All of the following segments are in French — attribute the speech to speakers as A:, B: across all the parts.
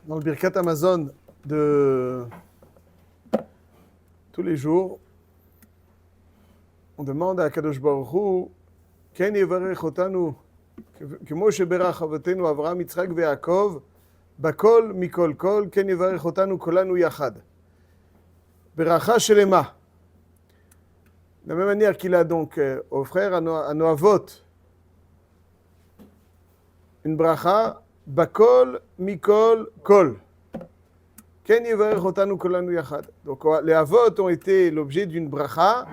A: Dans le Birkat Amazon de tous les jours, on demande à Kadosh Baruch Hu, Ken yevarech otanu, כמו שברך אבותינו אברהם, יצחק ויעקב, בכל מכל כל, כן יברך אותנו כולנו יחד. ברכה שלמה. De la même manière qu'il a donc offert à nos avot une bracha, bakol mikol kol. Ken yevarech otanu kolanu yachad. Donc les avot ont été l'objet d'une bracha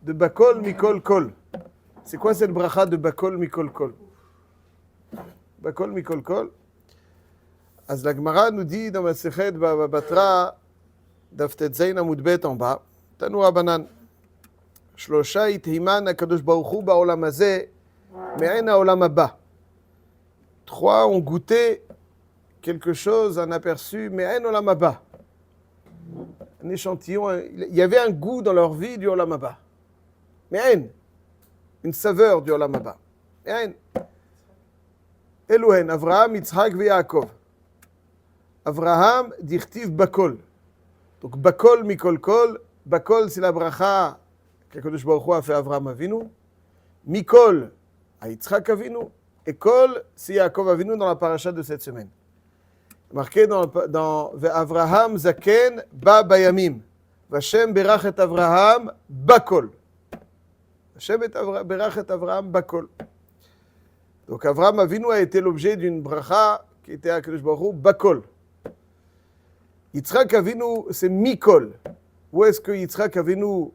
A: de bakol mikol kol. C'est quoi cette bracha de bakol mikol kol? Bakol mikol kol. אז la Gemara nous dit dans Masechet Baba Batra, daf tet zayin amud bet en bas, tanu rabanan. שלושה יתהימן הקדוש ברוך הוא בעולם הזה מעין העולם הבא. Trois ont goûté quelque chose, un aperçu, מעין עולם הבא. Un échantillon, il y avait un goût dans leur vie du עולם הבא. מעין, une saveur du עולם הבא. מעין. אלו הן, אברהם, יצחק ויעקב. אברהם דכתיב בכל. Donc בכל מכל כל, בכל c'est la bracha qu'Akadosh Baruch Hu a fait Avraham Avinu, Mikol à Yitzhak Avinu, et Kol c'est Yaakov Avinu dans la paracha de cette semaine. Marqué dans Avraham Zaken Ba Bayamim, Vashem Berach et Avraham Bakol. Vashem Berach et Avraham Bakol. Donc Avraham Avinu a été l'objet d'une bracha qui était à Akadosh Baruch Hu Bakol. Yitzhak Avinu c'est Mikol. Où est-ce que Yitzhak Avinu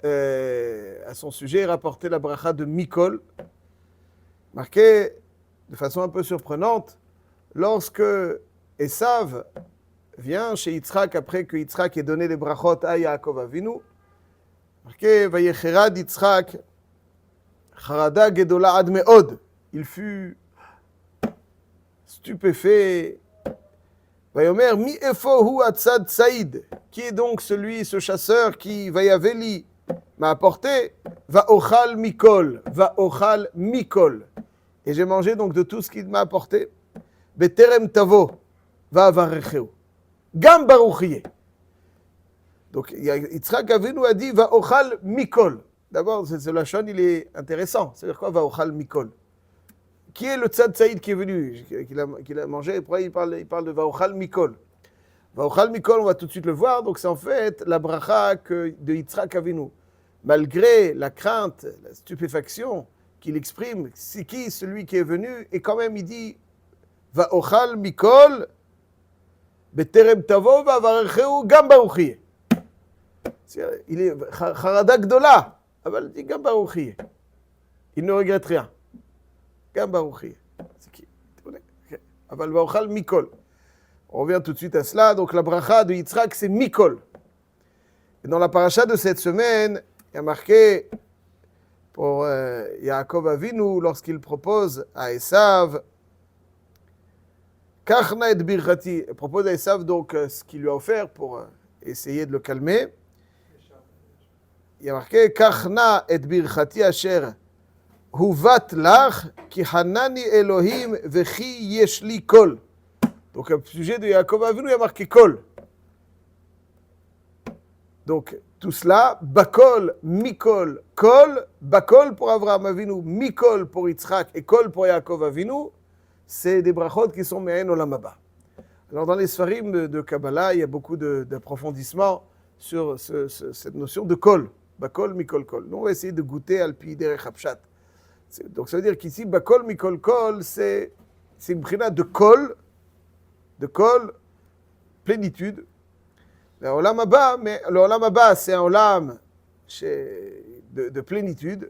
A: à son sujet, rapporté la bracha de Mikol, marqué de façon un peu surprenante, lorsque Esav vient chez Yitzhak après que Yitzhak ait donné les brachot à Yaakov Avinu, marqué Vayecherad Yitzhak, Charada Gedola Ad Meod, il fut stupéfait. Vayomer Mi Efohu Atzad Saïd, qui est donc ce chasseur qui Vayaveli m'a apporté, va ochal mikol, et j'ai mangé donc de tout ce qu'il m'a apporté, beterem tavo, va avarecheu, gam baruchie. Donc Yitzhak Avinu a dit va ochal mikol. D'abord, ce lachon il est intéressant. C'est-à-dire quoi va ochal mikol? Qui est le tzad saïd qui est venu, qu'il a mangé? Et pourquoi il parle de va ochal mikol? Va ochal mikol, on va tout de suite le voir. Donc c'est en fait la bracha de Yitzhak Avinu. Malgré la crainte, la stupéfaction qu'il exprime, c'est qui celui qui est venu, et quand même il dit va ochal mikol beterem tavo va varecheu gam baruchie. Il est charada gdola, il dit gam baruchie. Il ne regrette rien. Gam baruchie. C'est qui? Aval va ochal mikol. On revient tout de suite à cela. Donc la bracha de Yitzhak c'est mikol. Et dans la paracha de cette semaine, il y a marqué pour Yaakov Avinu, lorsqu'il propose à Esav, Kachna et birchati, il propose à Esav donc ce qu'il lui a offert pour essayer de le calmer. Il y a marqué Kachna et birchati asher huvat lach ki hanani Elohim vechi yeshli kol. Donc au sujet de Yaakov Avinu, il y a marqué kol. Donc, tout cela, Bakol, Mikol, Kol, Bakol pour Avraham Avinu, Mikol pour Yitzhak et Kol pour Yaakov Avinu, c'est des brachot qui sont Me'en Olam Haba. Alors, dans les Sfarim de Kabbalah, il y a beaucoup d'approfondissements sur cette notion de Kol, Bakol, Mikol, Kol. Nous, on va essayer de goûter Alpi Derech Hapshat. Donc, ça veut dire qu'ici, Bakol, Mikol, Kol, c'est une brina de Kol, plénitude. Le Olam Haba, mais le Olam Haba, c'est un Olam de plénitude.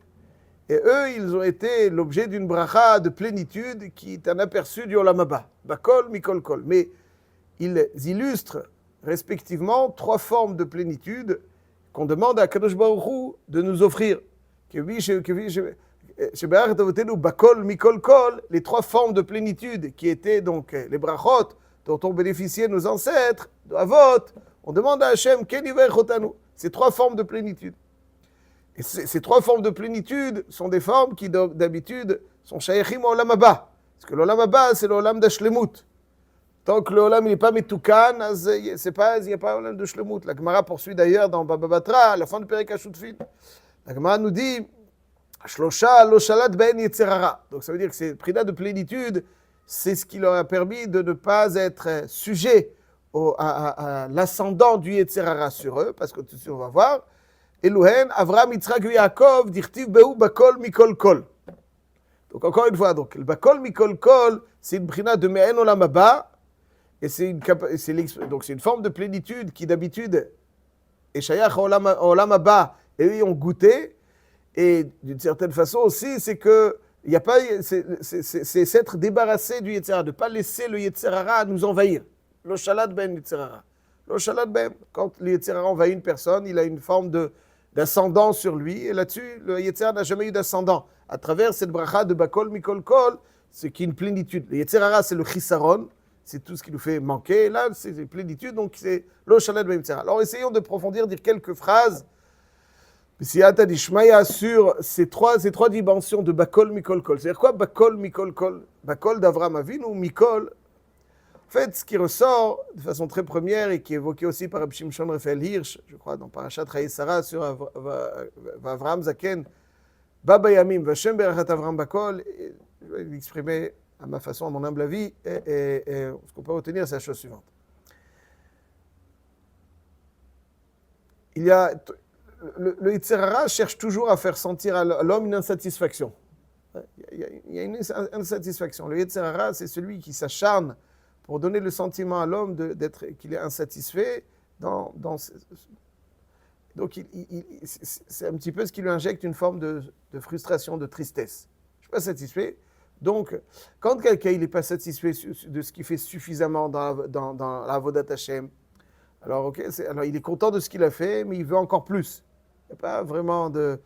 A: Et eux, ils ont été l'objet d'une bracha de plénitude qui est un aperçu du Olam Haba. Bakol, Mikol, Kol. Mais ils illustrent respectivement trois formes de plénitude qu'on demande à Kadosh Baruch Hu de nous offrir. Bakol, Mikol, Kol, les trois formes de plénitude qui étaient donc les brachot dont ont bénéficié nos ancêtres, de Avot. On demande à Hachem, Ken yevarech otanu. Ces trois formes de plénitude. Et ces trois formes de plénitude sont des formes qui d'habitude sont shayachim au olam haba. Parce que l'olam haba, c'est l'olam d'ashlemut. Tant que le Olam n'est pas Metoukan, il n'y a pas Olam de Shlemut. La Gemara poursuit d'ailleurs dans Baba Batra, à la fin de Perek HaShutfin. La Gemara nous dit Shlosha lo shalat ben yetzerara. Donc ça veut dire que c'est prida de plénitude, c'est ce qui leur a permis de ne pas être sujet à l'ascendant du yetzerara sur eux, parce que tout de suite on va voir. Eluhen, Avram, Yitzhak, Yaakov, dirtiv behu bakol mikol kol. Donc encore une fois, donc le bakol mikol kol, c'est une prida de me'en olam haba, et c'est une forme de plénitude qui d'habitude est shayach olam haba, et eux ils ont goûté. Et d'une certaine façon aussi, c'est que il y a pas, c'est s'être débarrassé du Yetzirara, de ne pas laisser le Yetzirara nous envahir. Lo shalat ben Yetzirara. Lo shalat ben, quand le Yetzirara envahit une personne, il a une forme d'ascendant sur lui, et là-dessus, le Yetzirara n'a jamais eu d'ascendant. À travers cette bracha de Bakol Mikol Kol, c'est qui est une plénitude. Le Yetzirara, c'est le chisaron, c'est tout ce qui nous fait manquer. Et là, c'est une plénitude, donc c'est Lo shalat ben Yetzirara. Alors essayons de profondir, dire quelques phrases Siyata d'Ishmaïa sur ces trois dimensions de Bakol, Mikol, Kol. C'est-à-dire quoi Bakol, Mikol, Kol? Bakol d'Avram Avinu ou Mikol? En fait, ce qui ressort de façon très première et qui est évoqué aussi par Rabbi Shimshon Raphaël Hirsch, je crois, dans Parashat Chayei Sarah sur Avram Zaken, Baba Yamim, Vashem Berachat Avram Bakol, je vais l'exprimer à ma façon, à mon humble avis, et ce qu'on peut retenir, c'est la chose suivante. Le Yetzirara cherche toujours à faire sentir à l'homme une insatisfaction. Il y a une insatisfaction. Le Yetzirara, c'est celui qui s'acharne pour donner le sentiment à l'homme qu'il est insatisfait. Donc, c'est un petit peu ce qui lui injecte une forme de frustration, de tristesse. Je ne suis pas satisfait. Donc, quand quelqu'un n'est pas satisfait de ce qu'il fait suffisamment dans la Avodat Hashem, alors il est content de ce qu'il a fait, mais il veut encore plus. Il n'y a pas vraiment de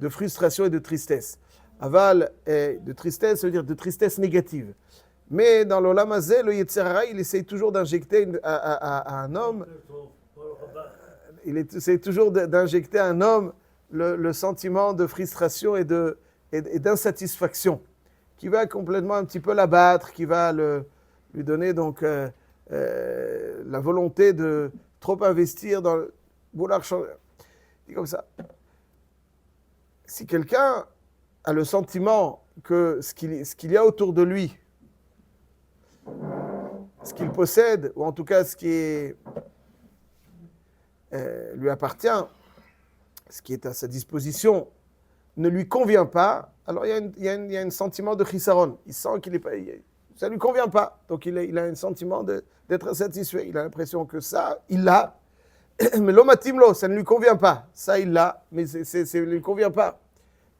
A: frustration et de tristesse. Aval, de tristesse, ça veut dire de tristesse négative. Mais dans l'Olam Hazeh, le Yetzirara, il essaye toujours d'injecter à un homme, le sentiment de frustration et d'insatisfaction, qui va complètement un petit peu l'abattre, qui va lui donner donc la volonté de trop investir dans vouloir changer. Dit comme ça. Si quelqu'un a le sentiment que ce qu'il y a autour de lui, ce qu'il possède, ou en tout cas ce qui lui appartient, ce qui est à sa disposition, ne lui convient pas, alors il y a un sentiment de chisaron. Il sent ça ne lui convient pas. Donc il a un sentiment d'être insatisfait. Il a l'impression que ça, il l'a, mais l'omatimlo, ça ne lui convient pas. Ça, il l'a, mais ça ne lui convient pas.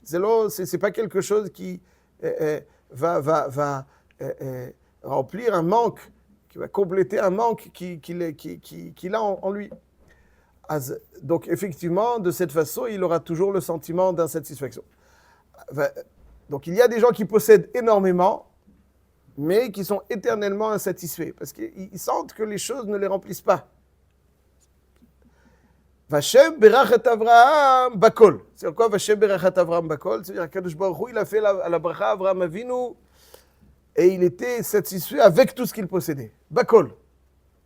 A: C'est pas quelque chose qui va remplir un manque, qui va compléter un manque qu'il a en lui. Donc, effectivement, de cette façon, il aura toujours le sentiment d'insatisfaction. Donc, il y a des gens qui possèdent énormément, mais qui sont éternellement insatisfaits, parce qu'ils sentent que les choses ne les remplissent pas. Vashem berachat Avraham bakol. C'est quoi Vashem berachat Avraham bakol? C'est-à-dire qu'Akadosh Baruch Hu, il a fait la bracha Avraham Avinu, et il était satisfait avec tout ce qu'il possédait. Bakol.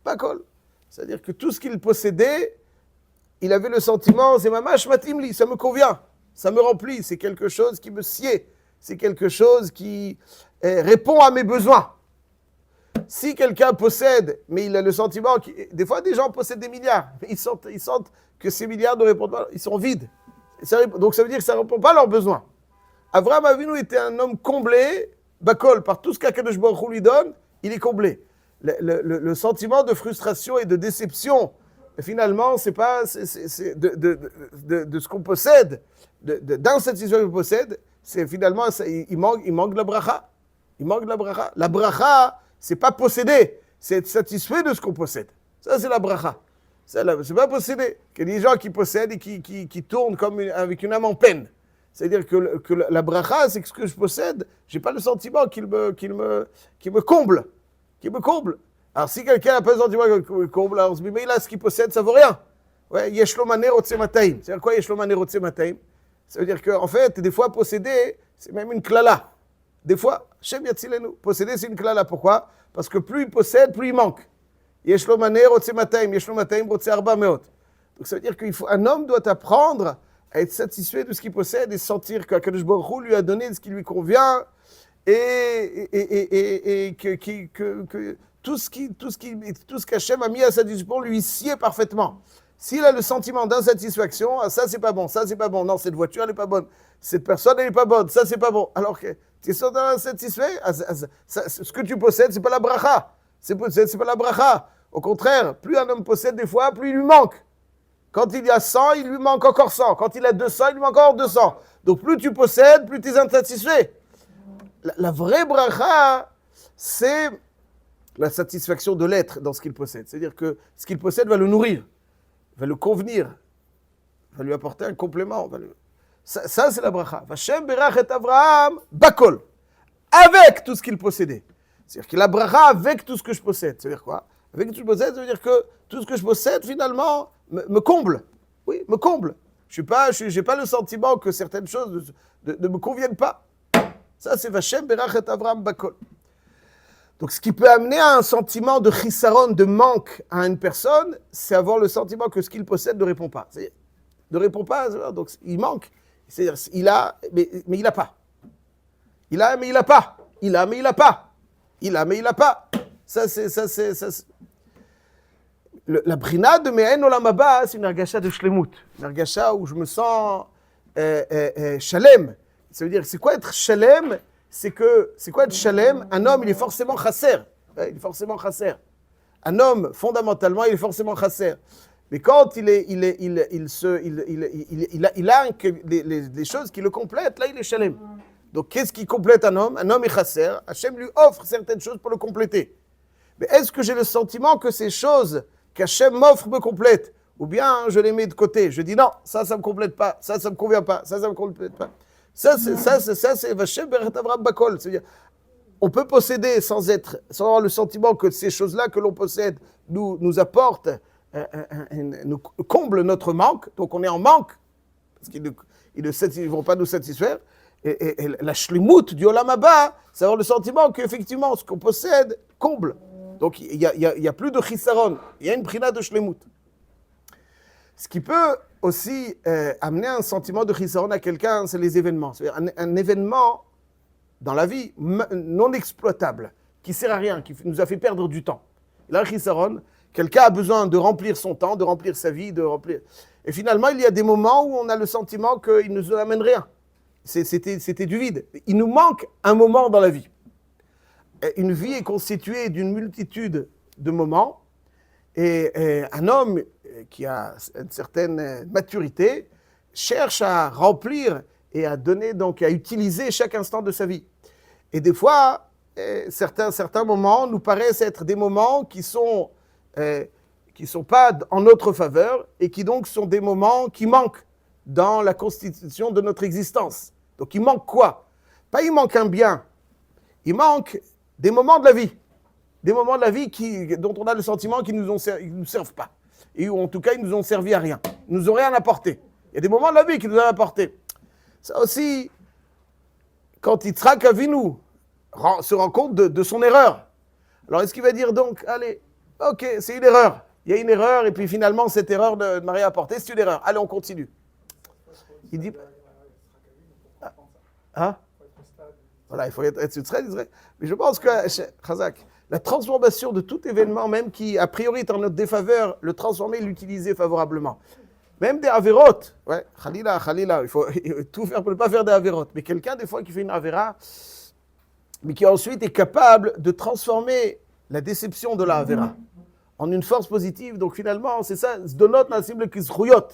A: Bakol. C'est-à-dire que tout ce qu'il possédait, il avait le sentiment, c'est mamash matimli, ça me convient, ça me remplit, c'est quelque chose qui me sied, c'est quelque chose qui répond à mes besoins. Si quelqu'un possède, mais il a le sentiment, des fois des gens possèdent des milliards, mais ils sentent que ces milliards ne répondent pas, ils sont vides. Donc ça veut dire que ça ne répond pas à leurs besoins. Avraham Avinu était un homme comblé, bakol, par tout ce qu'Akadosh Baruch Hu lui donne, il est comblé. Le sentiment de frustration et de déception, finalement, c'est pas de ce qu'on possède, d'insatisfaction qu'on possède, c'est finalement, il manque la bracha. Il manque la bracha. La bracha, c'est pas posséder, c'est être satisfait de ce qu'on possède. Ça, c'est la bracha. C'est pas posséder. Il y a des gens qui possèdent et qui tournent avec une âme en peine. C'est-à-dire que la bracha, c'est que ce que je possède, j'ai pas le sentiment qu'il me comble. Qu'il me comble. Alors, si quelqu'un n'a pas le sentiment qu'il me comble, alors mais là, ce qu'il possède, ça vaut rien. Ouais, yeshlo maner otse mataim. C'est-à-dire quoi, yeshlo maner otse mataim? Ça veut dire qu'en fait, des fois, posséder, c'est même une klala. Des fois, Shem yatzilenu. Posséder, c'est une klala. Pourquoi? Parce que plus il possède, plus il manque. Yesh lo mané, rotse mataim, yesh lo mataim, rotse arba meot. Donc ça veut dire qu'un homme doit apprendre à être satisfait de ce qu'il possède et sentir qu'Akadosh Baruch Hu lui a donné ce qui lui convient et que tout ce qu'Hachem a mis à sa disposition lui sied parfaitement. S'il a le sentiment d'insatisfaction, ah, ça c'est pas bon, non, cette voiture elle est pas bonne, cette personne elle est pas bonne, ça c'est pas bon. Alors que tu es insatisfait, ce que tu possèdes c'est pas la bracha, c'est pas la bracha. Au contraire, plus un homme possède des fois, plus il lui manque. Quand il y a 100, il lui manque encore 100. Quand il a 200, il lui manque encore 200. Donc plus tu possèdes, plus tu es insatisfait. La vraie bracha, c'est la satisfaction de l'être dans ce qu'il possède. C'est-à-dire que ce qu'il possède va le nourrir, va le convenir, va lui apporter un complément. Ça, c'est la bracha. Vashem berach et Avraham bakol. Avec tout ce qu'il possédait. C'est-à-dire que la bracha avec tout ce que je possède. C'est-à-dire quoi? Avec tout ce que je possède, ça veut dire que tout ce que je possède, finalement, me comble. Oui, me comble. Je n'ai pas le sentiment que certaines choses ne me conviennent pas. Ça, c'est Vashem berach et Avraham bakol. Donc, ce qui peut amener à un sentiment de chisaron, de manque à une personne, c'est avoir le sentiment que ce qu'il possède ne répond pas. C'est-à-dire, ne répond pas, donc il manque. C'est-à-dire, il a, mais il n'a pas. Il a, mais il n'a pas. Il a, mais il n'a pas. Il a, mais il n'a pas. Ça, c'est. La brina de Me'en Olam Haba, c'est une argacha de shlemut. Une argacha où je me sens shalem. Ça veut dire, c'est quoi être shalem? C'est quoi être shalem? Un homme, il est forcément chasser. Il est forcément chasser. Un homme, fondamentalement, il est forcément chasser. Mais quand il a les choses qui le complètent, là, il est shalem. Donc, qu'est-ce qui complète un homme? Un homme est chasser. Hachem lui offre certaines choses pour le compléter. Mais est-ce que j'ai le sentiment que ces choses qu'Hachem m'offre me complètent? Ou bien je les mets de côté? Je dis non, ça me complète pas. Ça me convient pas. Ça me complète pas. Ça, c'est Vashem Beret Avraham Bakol. C'est-à-dire, on peut posséder sans avoir le sentiment que ces choses-là que l'on possède nous apportent, nous comblent notre manque. Donc on est en manque, parce qu'ils ne vont pas nous satisfaire. Et la shlimut du Olam Haba, c'est avoir le sentiment qu'effectivement, ce qu'on possède comble. Donc il y a plus de chisaron, il y a une brina de shlimut. Ce qui peut aussi amener un sentiment de chisaron à quelqu'un, c'est les événements. C'est-à-dire un événement dans la vie non exploitable, qui ne sert à rien, qui nous a fait perdre du temps. Là, chisaron, quelqu'un a besoin de remplir son temps, de remplir sa vie, Et finalement, il y a des moments où on a le sentiment qu'il ne nous amène rien. C'était du vide. Il nous manque un moment dans la vie. Une vie est constituée d'une multitude de moments, et un homme qui a une certaine maturité cherche à remplir et à donner, donc à utiliser chaque instant de sa vie. Et des fois, certains moments nous paraissent être des moments qui sont pas en notre faveur et qui donc sont des moments qui manquent dans la constitution de notre existence. Donc il manque quoi? Pas il manque un bien, il manque des moments de la vie. Des moments de la vie dont on a le sentiment qu'ils ne nous servent pas. Et où en tout cas ils nous ont servi à rien. Ils nous ont rien apporté. Il y a des moments de la vie qui nous ont apporté. Ça aussi, quand Yitzhak Avinu se rend compte de son erreur. Alors est-ce qu'il va dire donc, allez, ok, c'est une erreur. Il y a une erreur et puis finalement cette erreur ne m'a rien apporté, c'est une erreur. Allez, on continue. Il dit... Hein? Voilà, il faut être très discret. Mais je pense que, Chazak, la transformation de tout événement, même qui a priori est en notre défaveur, le transformer, l'utiliser favorablement. Même des avérotes, ouais, khalila, il faut tout faire pour ne pas faire des avérotes. Mais quelqu'un, des fois, qui fait une avéra, mais qui ensuite est capable de transformer la déception de la avéra en une force positive. Donc finalement, c'est ça, zdonot nasim kizruyot.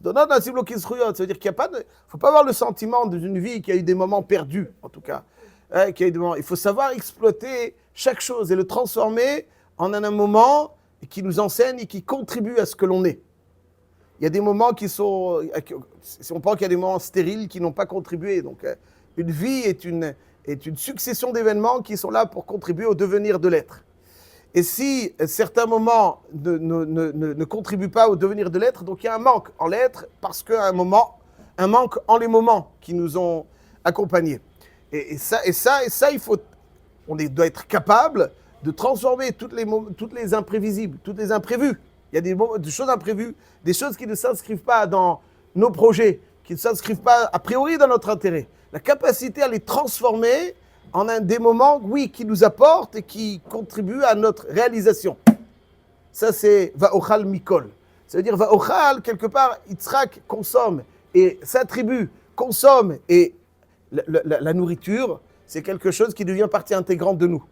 A: Zdonot nasim kizruyot, ça veut dire qu'il ne faut pas avoir le sentiment d'une vie qui a eu des moments perdus, en tout cas. Il faut savoir exploiter chaque chose et le transformer en un moment qui nous enseigne et qui contribue à ce que l'on est. Il y a des moments qui sont, si on pense qu'il y a des moments stériles qui n'ont pas contribué. Donc, une vie est une succession d'événements qui sont là pour contribuer au devenir de l'être. Et si certains moments ne contribuent pas au devenir de l'être, donc il y a un manque en l'être parce qu'il y a un manque en les moments qui nous ont accompagnés. Et ça, on doit être capable de transformer toutes les imprévisibles, toutes les imprévus. Il y a des choses imprévues, des choses qui ne s'inscrivent pas dans nos projets, qui ne s'inscrivent pas a priori dans notre intérêt. La capacité à les transformer en des moments, oui, qui nous apportent et qui contribuent à notre réalisation. Ça, c'est Va'ochal Mikol. Ça veut dire Va'ochal, quelque part, Yitzhak consomme et sa tribu consomme. Et la nourriture, c'est quelque chose qui devient partie intégrante de nous,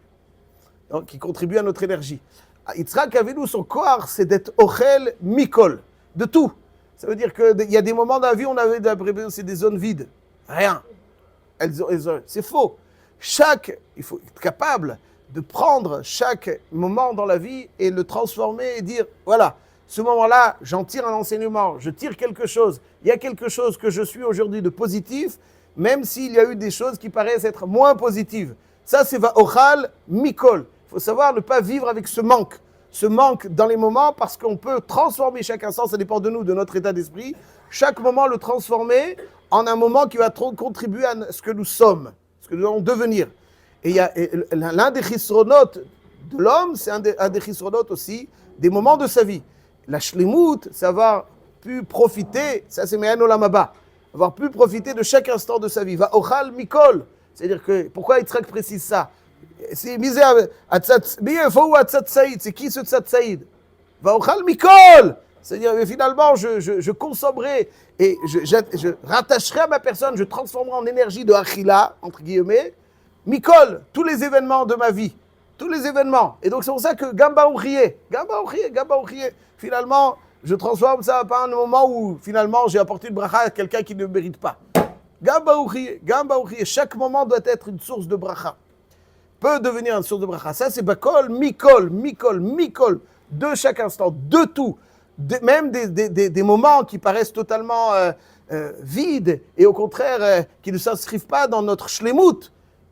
A: donc, qui contribue à notre énergie. Yitzhak Avinu, son corps, c'est d'être Ochel Mikol, de tout. Ça veut dire qu'il y a des moments dans la vie où on avait c'est des zones vides. Rien. C'est faux. Il faut être capable de prendre chaque moment dans la vie et le transformer et dire, voilà, ce moment-là, j'en tire un enseignement, je tire quelque chose. Il y a quelque chose que je suis aujourd'hui de positif, même s'il y a eu des choses qui paraissent être moins positives. Ça, c'est Va'ochal Mikol. Il faut savoir ne pas vivre avec ce manque dans les moments, parce qu'on peut transformer chaque instant, ça dépend de nous, de notre état d'esprit, chaque moment le transformer en un moment qui va contribuer à ce que nous sommes, ce que nous allons devenir. Et l'un des chisronotes de l'homme, c'est un des chisronotes aussi des moments de sa vie. La shlemut, c'est avoir pu profiter, ça c'est me'an olam haba, avoir pu profiter de chaque instant de sa vie. Va'ochal mikol, c'est-à-dire que, pourquoi Yitzhak précise ça? C'est qui ce tzat saïd? Va'ochal mikol, c'est-à-dire finalement je consommerai et je rattacherai à ma personne, je transformerai en énergie de achila, entre guillemets, mikol, tous les événements de ma vie, tous les événements. Et donc c'est pour ça que Gamba Ouchie, finalement, je transforme ça pas un moment où finalement j'ai apporté une bracha à quelqu'un qui ne mérite pas. Gamba Ouchie, chaque moment doit être une source de bracha. Peut devenir une source de bracha. Ça c'est Bakol, Mikol, de chaque instant, de tout. Même des moments qui paraissent totalement vides et au contraire qui ne s'inscrivent pas dans notre shlemut.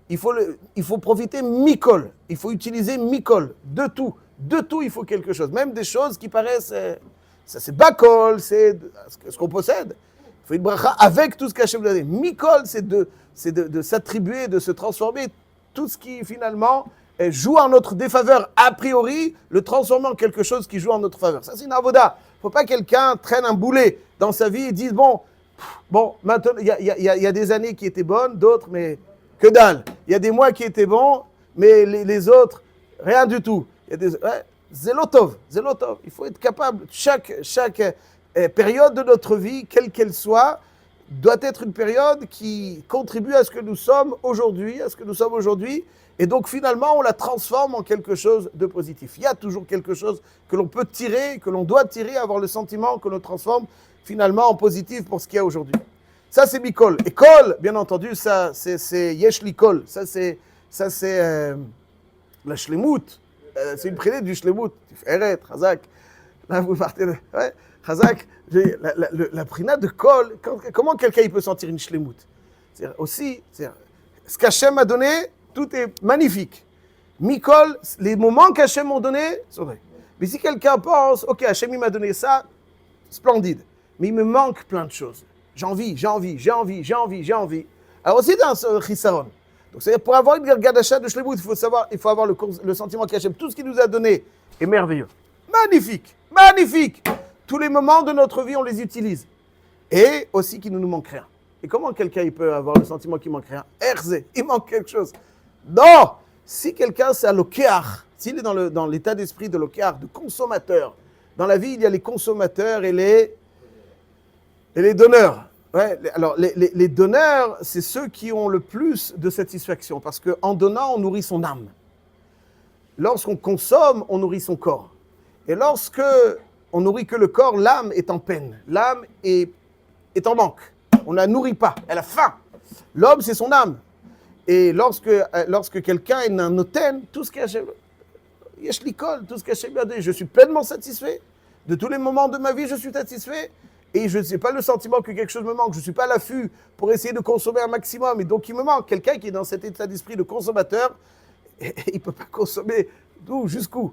A: Il faut profiter Mikol, il faut utiliser Mikol, de tout il faut quelque chose, même des choses qui paraissent, ça c'est Bakol, c'est ce qu'on possède. Il faut une bracha avec tout ce qu'Hachem nous a donné. Mikol, c'est de s'attribuer, de se transformer, tout ce qui finalement joue en notre défaveur, a priori, le transformer en quelque chose qui joue en notre faveur. Ça c'est une avoda. Il ne faut pas que quelqu'un traîne un boulet dans sa vie et dise, bon, maintenant, il y a des années qui étaient bonnes, d'autres, mais que dalle. Il y a des mois qui étaient bons, mais les autres, rien du tout. Zélotov. Il faut être capable, chaque période de notre vie, quelle qu'elle soit, doit être une période qui contribue à ce que nous sommes aujourd'hui, et donc finalement on la transforme en quelque chose de positif. Il y a toujours quelque chose que l'on peut tirer, que l'on doit tirer, avoir le sentiment que l'on transforme finalement en positif pour ce qu'il y a aujourd'hui. Ça c'est Mikol. Et Kol, bien entendu, ça c'est Yesh li Kol. Ça c'est la Shlemut. C'est une prédée du Shlemut. Eret, Chazak. Là vous partez. Ouais, Chazak. La prina de Kol. Comment quelqu'un peut sentir une Shlemut? Ce qu'Hachem m'a donné, tout est magnifique. Mikol, les moments qu'Hachem m'a donné sont vrais. Mais si quelqu'un pense, ok, Hachem m'a donné ça, splendide. Mais il me manque plein de choses. J'ai envie. Alors aussi dans ce chisaron. Donc c'est pour avoir une gadasha de shlemut, il faut avoir le sentiment qu'Hachem, tout ce qu'il nous a donné est merveilleux. Magnifique. Tous les moments de notre vie, on les utilise. Et aussi qu'il ne nous manque rien. Et comment quelqu'un il peut avoir le sentiment qu'il manque rien? Erzé, il manque quelque chose. Non! Si quelqu'un c'est à l'okéar, s'il est dans l'état d'esprit de l'okéar, de consommateur, dans la vie il y a les consommateurs et les donneurs. Ouais, alors, les donneurs, c'est ceux qui ont le plus de satisfaction, parce qu'en donnant, on nourrit son âme. Lorsqu'on consomme, on nourrit son corps. Et lorsque on nourrit que le corps, l'âme est en peine. L'âme est en manque. On ne la nourrit pas, elle a faim. L'homme, c'est son âme. Et lorsque quelqu'un est un noten, tout ce qu'Hachem, tout ce qu'Hachem a donné, je suis pleinement satisfait. De tous les moments de ma vie, je suis satisfait. Et je n'ai pas le sentiment que quelque chose me manque. Je ne suis pas à l'affût pour essayer de consommer un maximum. Et donc, il me manque. Quelqu'un qui est dans cet état d'esprit de consommateur, il ne peut pas consommer d'où, jusqu'où.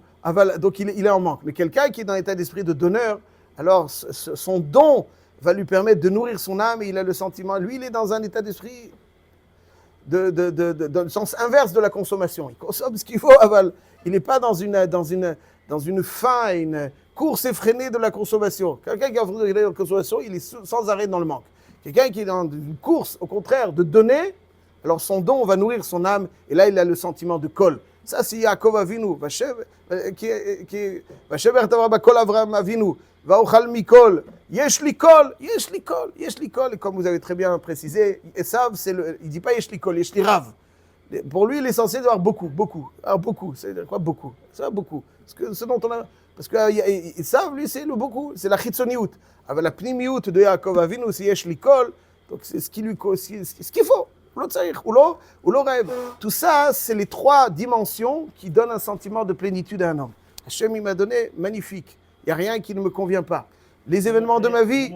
A: Donc, il est en manque. Mais quelqu'un qui est dans l'état d'esprit de donneur, alors son don va lui permettre de nourrir son âme et il a le sentiment. Lui, il est dans un état d'esprit dans le sens inverse de la consommation. Il consomme ce qu'il faut, il n'est pas dans une faim, une course effrénée de la consommation. Quelqu'un qui est en train de la consommation, il est sans arrêt dans le manque. Quelqu'un qui est dans une course, au contraire, de donner, alors son don va nourrir son âme, et là il a le sentiment de kol. Ça c'est Yaakov Avinu, Vashever Tavra Bakol Avraham Avinu, Vaochal Mikol, Yesh li kol, Yesh li kol, Yesh li kol. Et comme vous avez très bien précisé, Esav, il dit pas Yesh li kol, Yesh li rav. Pour lui, il est censé avoir beaucoup. Alors beaucoup, c'est quoi beaucoup? Ça beaucoup. Ce dont on a, parce que Esav, lui, c'est le beaucoup, c'est la chitzoniout. Avec la pnimiout de Yaakov Avinu, c'est Yesh li kol, donc c'est ce qu'il faut. Ou l'eau rêve. Tout ça, c'est les trois dimensions qui donnent un sentiment de plénitude à un homme. Hachem, il m'a donné magnifique. Il n'y a rien qui ne me convient pas. Les événements de ma vie,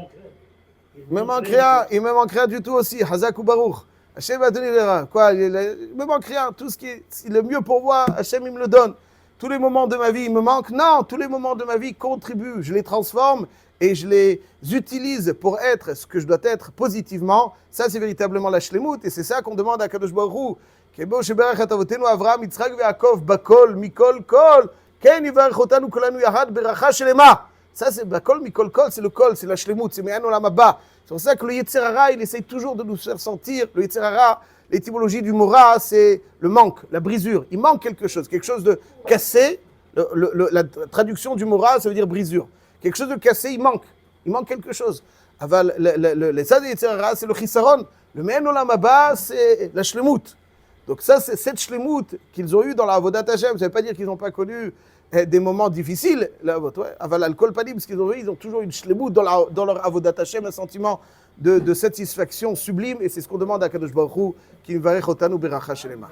A: il me manque rien du tout aussi. Hazak ou Baruch. Hachem m'a donné les quoi, il me manque rien. Tout ce qui est le mieux pour moi, Hachem, il me le donne. Tous les moments de ma vie, il me manque. Non, tous les moments de ma vie contribuent. Je les transforme et je les utilise pour être ce que je dois être positivement. Ça, c'est véritablement la shlemut. Et c'est ça qu'on demande à Kadosh Baruch Hu. Kebo sheberach et avotenu Avraham, Yitzchak veYaakov, bakol, mikol, kol. Ken yivarech otanu kolanu yahad beracha shelema. Ça, c'est bakol, mikol, kol, c'est le kol, c'est la shlemut, c'est me'an olam haba. C'est pour ça que le Yetzer Hara, il essaye toujours de nous faire sentir. Le Yetzer Hara, l'étymologie du mora, c'est le manque, la brisure. Il manque quelque chose de cassé. La traduction du mora, ça veut dire brisure. Quelque chose de cassé, il manque quelque chose. Les Sad Yetzer Hara, c'est le chisaron. Le me'an olam haba, c'est la shlemut. Donc ça, c'est cette shlemut qu'ils ont eu dans la Avodat Hashem. Ça ne veut pas dire qu'ils n'ont pas connu des moments difficiles. Aval al-kol panim, ce qu'ils ont eu, ils ont toujours une shlemut dans leur Avodat Hashem, un sentiment de satisfaction sublime. Et c'est ce qu'on demande à Kadosh Baruch Hu, qui varech otanu beracha shelema.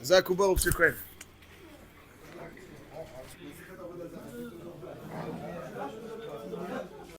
A: Zak ubaruch shekwen.